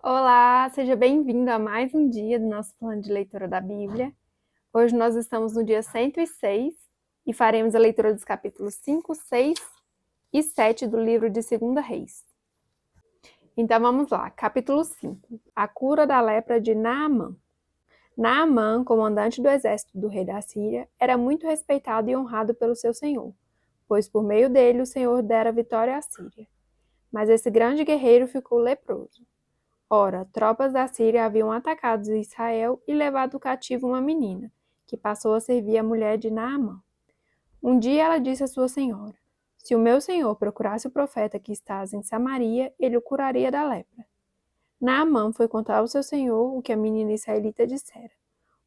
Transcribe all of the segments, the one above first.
Olá, seja bem-vindo a mais um dia do nosso plano de leitura da Bíblia. Hoje nós estamos no dia 106 e faremos a leitura dos capítulos 5, 6 e 7 do livro de 2 Reis. Então vamos lá, capítulo 5, a cura da lepra de Naamã. Naamã, comandante do exército do rei da Síria, era muito respeitado e honrado pelo seu senhor, pois por meio dele o Senhor dera vitória à Síria. Mas esse grande guerreiro ficou leproso. Ora, tropas da Síria haviam atacado Israel e levado cativo uma menina, que passou a servir a mulher de Naamã. Um dia ela disse à sua senhora: Se o meu senhor procurasse o profeta que estás em Samaria, ele o curaria da lepra. Naamã foi contar ao seu senhor o que a menina israelita dissera.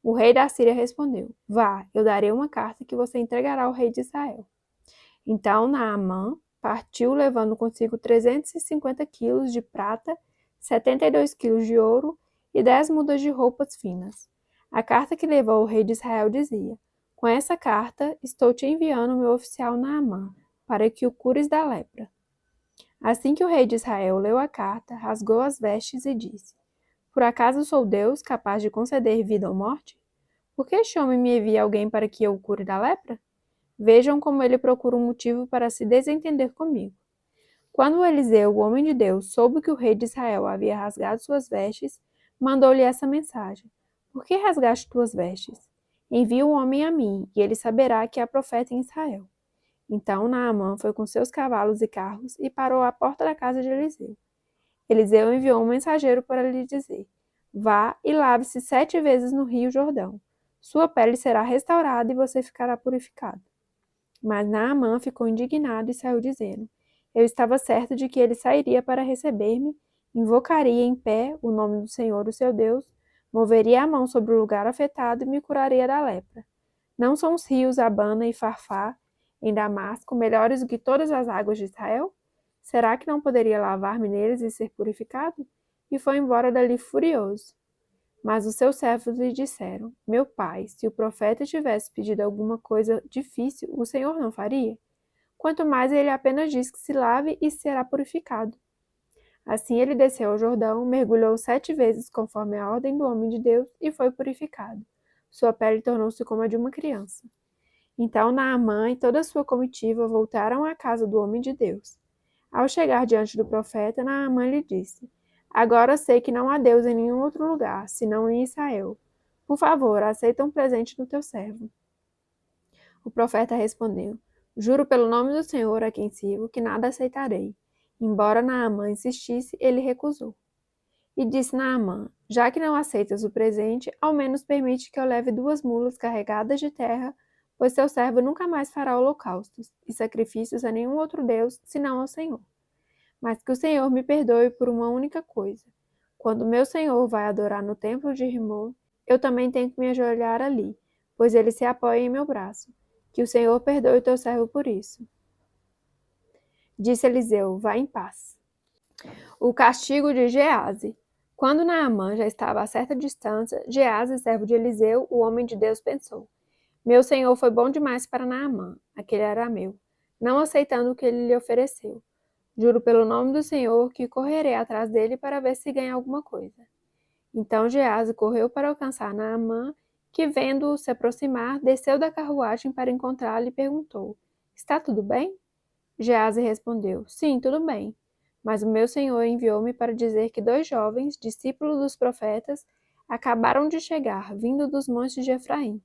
O rei da Síria respondeu: Vá, eu darei uma carta que você entregará ao rei de Israel. Então Naamã partiu levando consigo 350 quilos de prata, 72 quilos de ouro e 10 mudas de roupas finas. A carta que levou ao rei de Israel dizia: Com essa carta estou te enviando o meu oficial Naamã, para que o cures da lepra. Assim que o rei de Israel leu a carta, rasgou as vestes e disse: Por acaso sou Deus capaz de conceder vida ou morte? Por que este homem me envia alguém para que eu o cure da lepra? Vejam como ele procura um motivo para se desentender comigo. Quando Eliseu, o homem de Deus, soube que o rei de Israel havia rasgado suas vestes, mandou-lhe essa mensagem: Por que rasgaste tuas vestes? Envia o homem a mim, e ele saberá que há profeta em Israel. Então Naamã foi com seus cavalos e carros e parou à porta da casa de Eliseu. Eliseu enviou um mensageiro para lhe dizer: Vá e lave-se 7 vezes no rio Jordão. Sua pele será restaurada e você ficará purificado. Mas Naamã ficou indignado e saiu dizendo: Eu estava certo de que ele sairia para receber-me, invocaria em pé o nome do Senhor, o seu Deus, moveria a mão sobre o lugar afetado e me curaria da lepra. Não são os rios Abana e Farfá, em Damasco, melhores do que todas as águas de Israel? Será que não poderia lavar-me neles e ser purificado? E foi embora dali furioso. Mas os seus servos lhe disseram: Meu pai, se o profeta tivesse pedido alguma coisa difícil, o Senhor não faria? Quanto mais ele apenas diz que se lave e será purificado. Assim ele desceu ao Jordão, mergulhou 7 vezes conforme a ordem do homem de Deus e foi purificado. Sua pele tornou-se como a de uma criança. Então Naamã e toda a sua comitiva voltaram à casa do homem de Deus. Ao chegar diante do profeta, Naamã lhe disse: Agora sei que não há Deus em nenhum outro lugar, senão em Israel. Por favor, aceita um presente do teu servo. O profeta respondeu: Juro pelo nome do Senhor a quem sirvo que nada aceitarei. Embora Naamã insistisse, ele recusou. E disse Naamã: Já que não aceitas o presente, ao menos permite que eu leve 2 mulas carregadas de terra, pois teu servo nunca mais fará holocaustos e sacrifícios a nenhum outro Deus, senão ao Senhor. Mas que o Senhor me perdoe por uma única coisa. Quando meu Senhor vai adorar no templo de Rimon, eu também tenho que me ajoelhar ali, pois ele se apoia em meu braço. Que o Senhor perdoe o teu servo por isso. Disse Eliseu: Vá em paz. O castigo de Gease. Quando Naamã já estava a certa distância, Gease, servo de Eliseu, o homem de Deus, pensou: Meu senhor foi bom demais para Naamã, aquele arameu, não aceitando o que ele lhe ofereceu. Juro pelo nome do Senhor que correrei atrás dele para ver se ganha alguma coisa. Então Gease correu para alcançar Naamã, que, vendo-o se aproximar, desceu da carruagem para encontrá-lo e perguntou: Está tudo bem? Gease respondeu: Sim, tudo bem. Mas o meu senhor enviou-me para dizer que 2 jovens, discípulos dos profetas, acabaram de chegar, vindo dos montes de Efraim.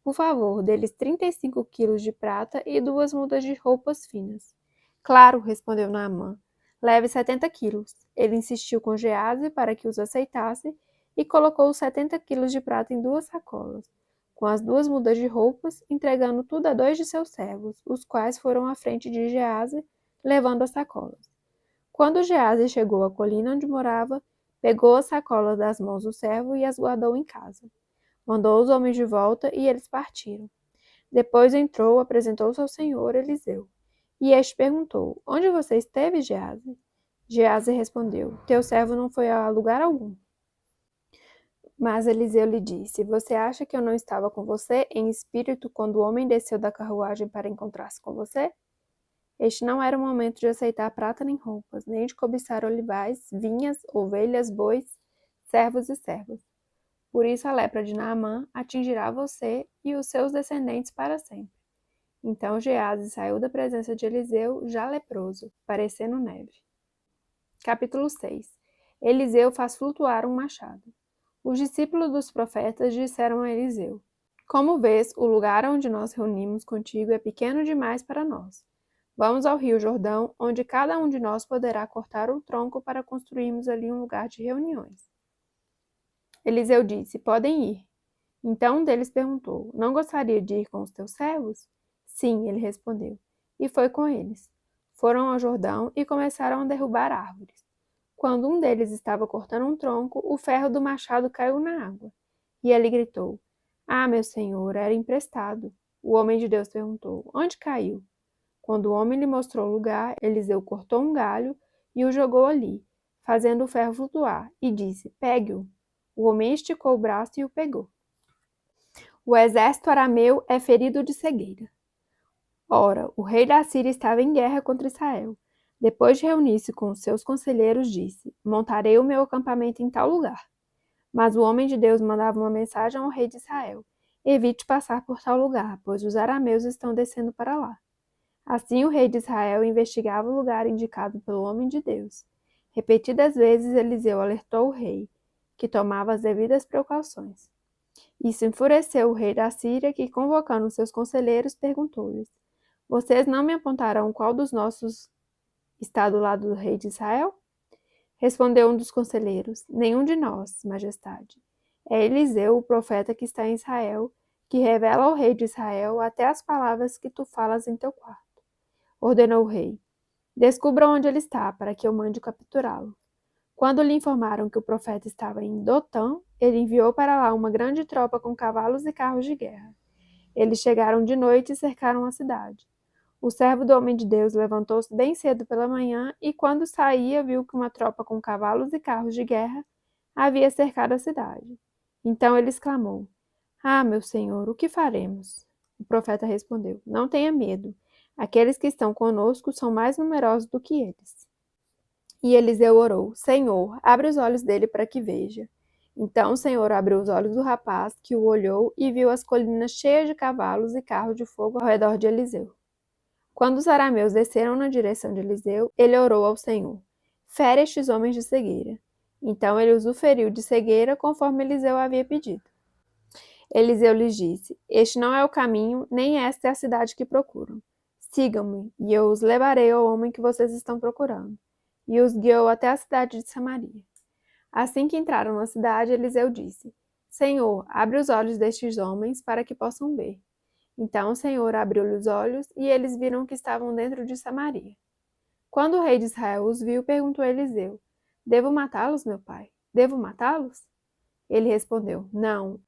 Por favor, deles 35 quilos de prata e 2 mudas de roupas finas. Claro, respondeu Naamã. Leve 70 quilos. Ele insistiu com Gease para que os aceitasse e colocou os 70 quilos de prata em 2 sacolas, com as 2 mudas de roupas, entregando tudo a 2 de seus servos, os quais foram à frente de Gease, levando as sacolas. Quando Gease chegou à colina onde morava, pegou as sacolas das mãos do servo e as guardou em casa. Mandou os homens de volta e eles partiram. Depois entrou, apresentou-se ao senhor Eliseu. E este perguntou: Onde você esteve, Gease? Gease respondeu: Teu servo não foi a lugar algum. Mas Eliseu lhe disse: Você acha que eu não estava com você em espírito quando o homem desceu da carruagem para encontrar-se com você? Este não era o momento de aceitar prata nem roupas, nem de cobiçar olivais, vinhas, ovelhas, bois, servos e servas. Por isso a lepra de Naamã atingirá você e os seus descendentes para sempre. Então Geazi saiu da presença de Eliseu, já leproso, parecendo neve. Capítulo 6. Eliseu faz flutuar um machado. Os discípulos dos profetas disseram a Eliseu: Como vês, o lugar onde nós reunimos contigo é pequeno demais para nós. Vamos ao rio Jordão, onde cada um de nós poderá cortar um tronco para construirmos ali um lugar de reuniões. Eliseu disse: Podem ir. Então um deles perguntou: Não gostaria de ir com os teus servos? Sim, ele respondeu. E foi com eles. Foram ao Jordão e começaram a derrubar árvores. Quando um deles estava cortando um tronco, o ferro do machado caiu na água. E ele gritou: Ah, meu senhor, era emprestado. O homem de Deus perguntou: Onde caiu? Quando o homem lhe mostrou o lugar, Eliseu cortou um galho e o jogou ali, fazendo o ferro flutuar, e disse: Pegue-o. O homem esticou o braço e o pegou. O exército arameu é ferido de cegueira. Ora, o rei da Síria estava em guerra contra Israel. Depois de reunir-se com os seus conselheiros, disse: Montarei o meu acampamento em tal lugar. Mas o homem de Deus mandava uma mensagem ao rei de Israel: Evite passar por tal lugar, pois os arameus estão descendo para lá. Assim o rei de Israel investigava o lugar indicado pelo homem de Deus. Repetidas vezes Eliseu alertou o rei, que tomava as devidas precauções. Isso enfureceu o rei da Síria, que, convocando seus conselheiros, perguntou-lhes: Vocês não me apontarão qual dos nossos está do lado do rei de Israel? Respondeu um dos conselheiros: Nenhum de nós, majestade. É Eliseu, o profeta que está em Israel, que revela ao rei de Israel até as palavras que tu falas em teu quarto. Ordenou o rei: Descubra onde ele está, para que eu mande capturá-lo. Quando lhe informaram que o profeta estava em Dotã, ele enviou para lá uma grande tropa com cavalos e carros de guerra. Eles chegaram de noite e cercaram a cidade. O servo do homem de Deus levantou-se bem cedo pela manhã e, quando saía, viu que uma tropa com cavalos e carros de guerra havia cercado a cidade. Então ele exclamou: Ah, meu senhor, o que faremos? O profeta respondeu: Não tenha medo. Aqueles que estão conosco são mais numerosos do que eles. E Eliseu orou: Senhor, abre os olhos dele para que veja. Então o Senhor abriu os olhos do rapaz, que o olhou e viu as colinas cheias de cavalos e carros de fogo ao redor de Eliseu. Quando os arameus desceram na direção de Eliseu, ele orou ao Senhor: Fere estes homens de cegueira. Então ele os feriu de cegueira, conforme Eliseu havia pedido. Eliseu lhes disse: Este não é o caminho, nem esta é a cidade que procuram. Sigam-me, e eu os levarei ao homem que vocês estão procurando. E os guiou até a cidade de Samaria. Assim que entraram na cidade, Eliseu disse: Senhor, abre os olhos destes homens para que possam ver. Então o Senhor abriu-lhe os olhos, e eles viram que estavam dentro de Samaria. Quando o rei de Israel os viu, perguntou a Eliseu: Devo matá-los, meu pai? Devo matá-los? Ele respondeu: Não.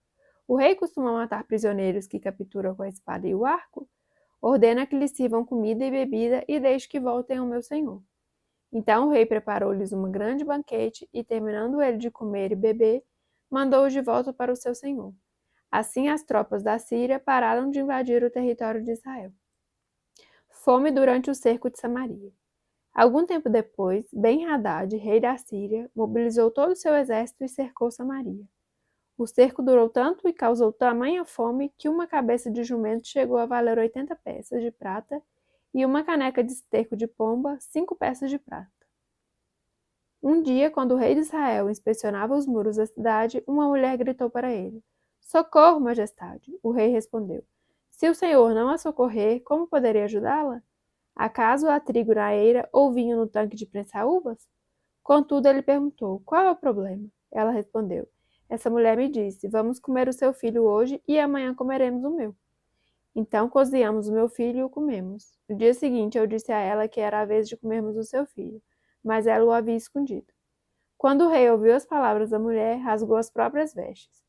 O rei costuma matar prisioneiros que captura com a espada e o arco? Ordena que lhes sirvam comida e bebida e deixe que voltem ao meu senhor. Então o rei preparou-lhes um grande banquete e, terminando ele de comer e beber, mandou-os de volta para o seu senhor. Assim as tropas da Síria pararam de invadir o território de Israel. Fome durante o cerco de Samaria. Algum tempo depois, Ben-Hadad, rei da Síria, mobilizou todo o seu exército e cercou Samaria. O cerco durou tanto e causou tamanha fome que uma cabeça de jumento chegou a valer 80 peças de prata e uma caneca de esterco de pomba, 5 peças de prata. Um dia, quando o rei de Israel inspecionava os muros da cidade, uma mulher gritou para ele: Socorro, majestade! O rei respondeu: Se o senhor não a socorrer, como poderia ajudá-la? Acaso há trigo na eira ou vinho no tanque de prensar uvas? Contudo, ele perguntou: Qual é o problema? Ela respondeu: Essa mulher me disse: Vamos comer o seu filho hoje e amanhã comeremos o meu. Então cozinhamos o meu filho e o comemos. No dia seguinte, eu disse a ela que era a vez de comermos o seu filho, mas ela o havia escondido. Quando o rei ouviu as palavras da mulher, rasgou as próprias vestes.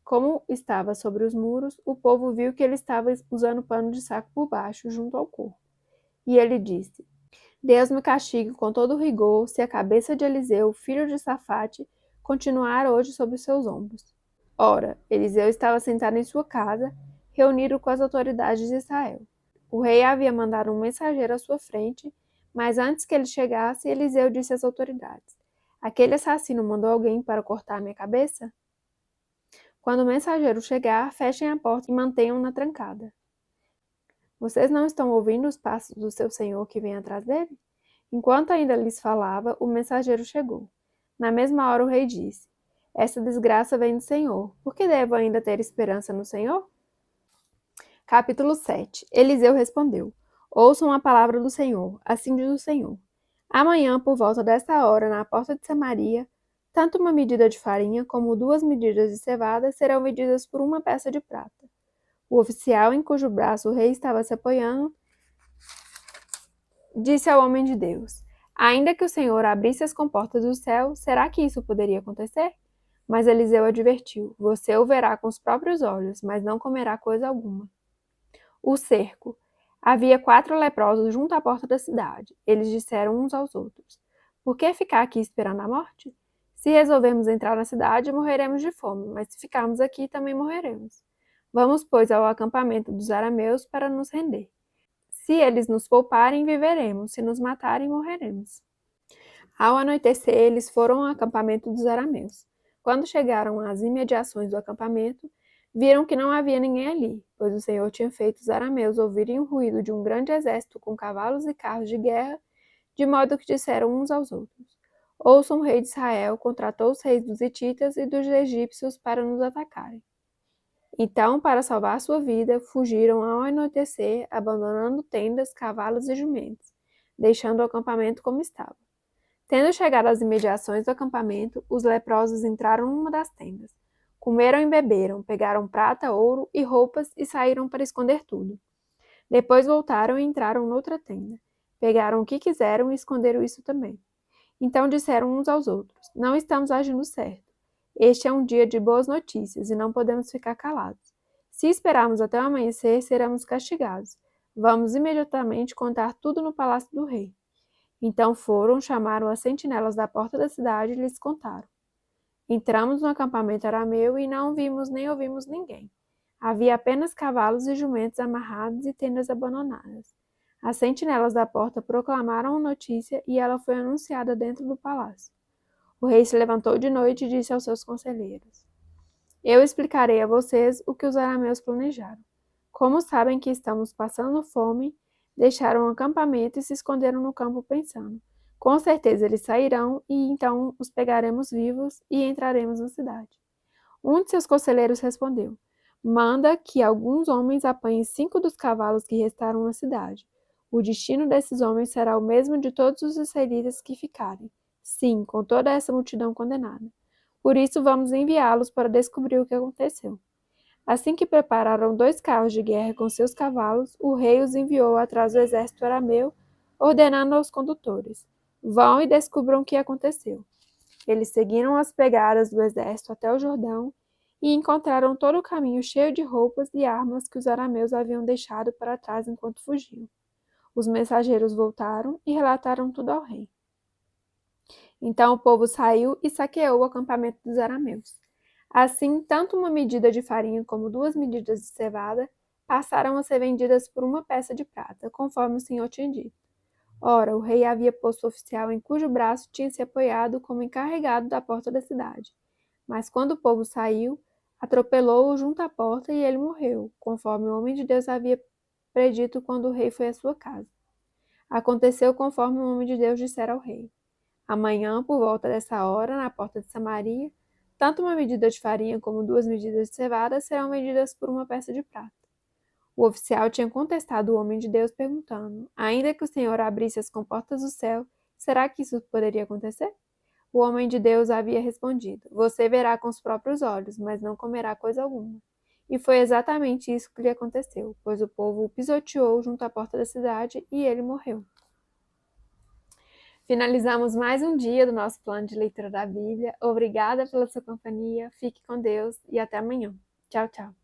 Como estava sobre os muros, o povo viu que ele estava usando pano de saco por baixo, junto ao corpo. E ele disse: Deus me castigue com todo rigor se a cabeça de Eliseu, filho de Safate, continuar hoje sobre os seus ombros. Ora, Eliseu estava sentado em sua casa, reunido com as autoridades de Israel. O rei havia mandado um mensageiro à sua frente, mas antes que ele chegasse, Eliseu disse às autoridades: Aquele assassino mandou alguém para cortar minha cabeça? Quando o mensageiro chegar, fechem a porta e mantenham-na trancada. Vocês não estão ouvindo os passos do seu senhor que vem atrás dele? Enquanto ainda lhes falava, o mensageiro chegou. Na mesma hora o rei disse: Essa desgraça vem do Senhor. Por que devo ainda ter esperança no Senhor? Capítulo 7. Eliseu respondeu: Ouçam a palavra do Senhor, assim diz o Senhor. Amanhã, por volta desta hora, na porta de Samaria, tanto uma medida de farinha como 2 medidas de cevada serão medidas por 1 peça de prata. O oficial em cujo braço o rei estava se apoiando disse ao homem de Deus: Ainda que o Senhor abrisse as comportas do céu, será que isso poderia acontecer? Mas Eliseu advertiu: Você o verá com os próprios olhos, mas não comerá coisa alguma. O cerco. Havia 4 leprosos junto à porta da cidade. Eles disseram uns aos outros: Por que ficar aqui esperando a morte? Se resolvermos entrar na cidade, morreremos de fome, mas se ficarmos aqui, também morreremos. Vamos, pois, ao acampamento dos arameus para nos render. Se eles nos pouparem, viveremos. Se nos matarem, morreremos. Ao anoitecer, eles foram ao acampamento dos arameus. Quando chegaram às imediações do acampamento, viram que não havia ninguém ali, pois o Senhor tinha feito os arameus ouvirem o ruído de um grande exército com cavalos e carros de guerra, de modo que disseram uns aos outros: Ouçam, o rei de Israel contratou os reis dos hititas e dos egípcios para nos atacarem. Então, para salvar sua vida, fugiram ao anoitecer, abandonando tendas, cavalos e jumentos, deixando o acampamento como estava. Tendo chegado às imediações do acampamento, os leprosos entraram numa das tendas. Comeram e beberam, pegaram prata, ouro e roupas e saíram para esconder tudo. Depois voltaram e entraram noutra tenda. Pegaram o que quiseram e esconderam isso também. Então disseram uns aos outros: Não estamos agindo certo. Este é um dia de boas notícias e não podemos ficar calados. Se esperarmos até o amanhecer, seremos castigados. Vamos imediatamente contar tudo no palácio do rei. Então foram, chamaram as sentinelas da porta da cidade e lhes contaram. Entramos no acampamento arameu e não vimos nem ouvimos ninguém. Havia apenas cavalos e jumentos amarrados e tendas abandonadas. As sentinelas da porta proclamaram a notícia e ela foi anunciada dentro do palácio. O rei se levantou de noite e disse aos seus conselheiros: Eu explicarei a vocês o que os arameus planejaram. Como sabem que estamos passando fome, deixaram o acampamento e se esconderam no campo pensando: Com certeza eles sairão e então os pegaremos vivos e entraremos na cidade. Um de seus conselheiros respondeu: Manda que alguns homens apanhem 5 dos cavalos que restaram na cidade. O destino desses homens será o mesmo de todos os israelitas que ficarem. Sim, com toda essa multidão condenada. Por isso vamos enviá-los para descobrir o que aconteceu. Assim que prepararam 2 carros de guerra com seus cavalos, o rei os enviou atrás do exército arameu, ordenando aos condutores: Vão e descubram o que aconteceu. Eles seguiram as pegadas do exército até o Jordão e encontraram todo o caminho cheio de roupas e armas que os arameus haviam deixado para trás enquanto fugiam. Os mensageiros voltaram e relataram tudo ao rei. Então o povo saiu e saqueou o acampamento dos arameus. Assim, tanto uma medida de farinha como 2 medidas de cevada passaram a ser vendidas por 1 peça de prata, conforme o Senhor tinha dito. Ora, o rei havia posto o oficial em cujo braço tinha se apoiado como encarregado da porta da cidade. Mas quando o povo saiu, atropelou-o junto à porta e ele morreu, conforme o homem de Deus havia predito quando o rei foi à sua casa. Aconteceu conforme o homem de Deus dissera ao rei. Amanhã, por volta dessa hora, na porta de Samaria, tanto uma medida de farinha como 2 medidas de cevada serão vendidas por 1 peça de prata. O oficial tinha contestado o homem de Deus, perguntando: Ainda que o Senhor abrisse as comportas do céu, será que isso poderia acontecer? O homem de Deus havia respondido: Você verá com os próprios olhos, mas não comerá coisa alguma. E foi exatamente isso que lhe aconteceu, pois o povo o pisoteou junto à porta da cidade e ele morreu. Finalizamos mais um dia do nosso plano de leitura da Bíblia. Obrigada pela sua companhia, fique com Deus e até amanhã. Tchau, tchau.